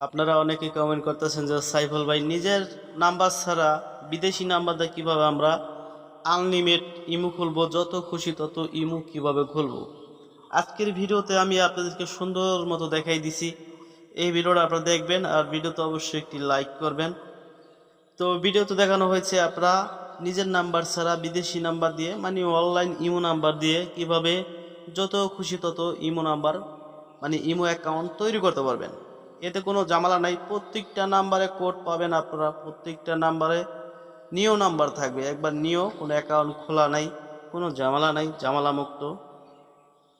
আপনারা অনেকেই কমেন্ট করতেছেন যে সাইফুল ভাই নিজের নাম্বার ছাড়া বিদেশি নাম্বার দিয়ে কীভাবে আমরা আনলিমিটেড ইমো খুলবো, যত খুশি তত ইমো কিভাবে খুলবো। আজকের ভিডিওতে আমি আপনাদেরকে সুন্দর মতো দেখাই দিছি। এই ভিডিওটা আপনারা দেখবেন আর ভিডিওতে অবশ্যই একটি লাইক করবেন। তো ভিডিওতে দেখানো হয়েছে আপনারা নিজের নাম্বার ছাড়া বিদেশি নাম্বার দিয়ে মানে অনলাইন ইমো নাম্বার দিয়ে কিভাবে যত খুশি তত ইমো নাম্বার মানে ইমো অ্যাকাউন্ট তৈরি করতে পারবেন। এতে কোনো ঝামেলা নাই, প্রত্যেকটা নাম্বারে কোড পাবেন আপনারা, প্রত্যেকটা নাম্বারে নিও নাম্বার থাকবে, একবার নিও, কোনো অ্যাকাউন্ট খোলা নাই, কোনো ঝামেলা নাই, ঝামেলা মুক্ত।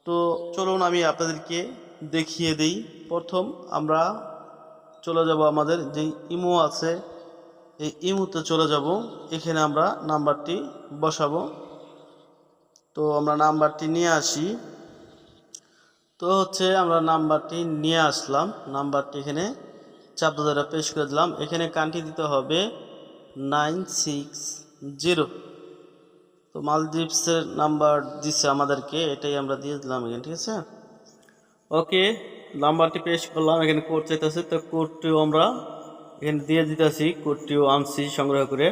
তো চলুন আমি আপনাদেরকে দেখিয়ে দিই। প্রথম আমরা চলে যাব আমাদের যে ইমো আছে, এই ইমোতে চলে যাব। এখানে আমরা নাম্বারটি বসাবো। তো আমরা নাম্বারটি নিয়ে আসি। তো আমরা নাম্বারটি নিয়ে আসলাম, নাম্বারটি এখানে চাপ দ্বারা পেস্ট করে দিলাম। এখানে কান্ট্রি দিতে হবে 960। তো মালদ্বীপসের নাম্বার দিচ্ছে আমাদেরকে, এটাই আমরা দিয়ে দিলাম এখানে, ঠিক আছে। ওকে, নাম্বারটি পেস্ট করলাম। এখানে কোড চাইতেছে, তো কোডটিও আমরা এখানে দিয়ে দিতেছি, কোডটিও আনছি সংগ্রহ করে।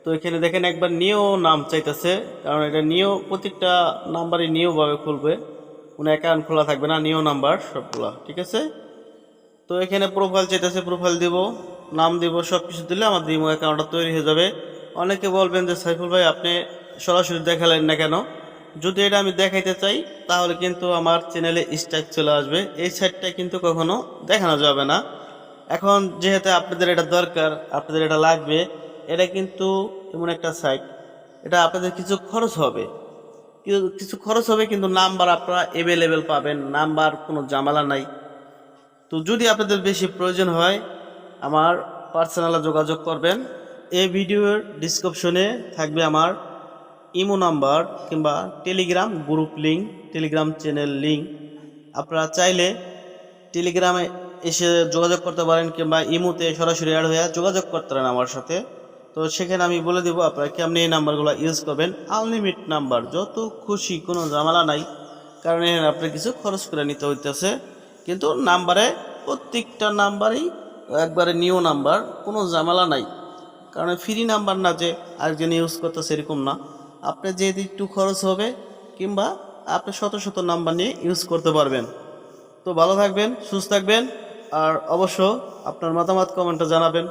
তো এখানে দেখেন একবার নিও নাম চাইতেছে, কারণ এটা নিও প্রত্যেকটা নাম্বারই নিওভাবে খুলবে, কোনো অ্যাকাউন্ট খোলা থাকবে না, নিও নাম্বার সবগুলা, ঠিক আছে। তো এখানে প্রোফাইল চাইতেছে, প্রোফাইল দিব, নাম দিব, সব কিছু দিলে আমাদের ইমো অ্যাকাউন্টটা তৈরি হয়ে যাবে। অনেকে বলবেন যে সাইফুল ভাই আপনি সরাসরি দেখালেন না কেন? যদি এটা আমি দেখাইতে চাই তাহলে কিন্তু আমার চ্যানেলে স্ট্রাইক চলে আসবে, এই সাইটটা কিন্তু কখনো দেখানো যাবে না। এখন যেহেতু আপনাদের এটা দরকার, আপনাদের এটা লাগবে, এটা কিন্তু এমন একটা সাইট, এটা আপনাদের কিছু খরচ হবে, কিন্তু নাম্বার আপনারা অ্যাভেলেবেল পাবেন, নাম্বার কোনো ঝামেলা নাই। তো যদি আপনাদের বেশি প্রয়োজন হয় আমার পার্সোনালে যোগাযোগ করবেন। এই ভিডিওর ডিসক্রিপশনে থাকবে আমার ইমো নাম্বার কিংবা Telegram group link, Telegram channel link. আপনারা চাইলে টেলিগ্রামে এসে যোগাযোগ করতে পারেন কিংবা ইমোতে সরাসরি অ্যাড হয়ে যোগাযোগ করতে পারেন আমার সাথে। তো সেখানে আমি বলে দেবো আপনারা কেমনি এই নাম্বারগুলো ইউজ করবেন। আনলিমিটেড নাম্বার, যত খুশি, কোনো ঝামেলা নাই, কারণ এখানে আপনার কিছু খরচ করে নিতে হইতেছে। কিন্তু নাম্বারে প্রত্যেকটা নাম্বারই একবারে নিও নাম্বার, কোনো ঝামেলা নাই, কারণ ফ্রি নাম্বার না যে আরেকজন ইউজ করতেছে এরকম না। আপনার যে একটু খরচ হবে কিংবা আপনি শত শত নাম্বার নিয়ে ইউজ করতে পারবেন। তো ভালো থাকবেন, সুস্থ থাকবেন, আর অবশ্য আপনার মতামত কমেন্টে জানাবেন।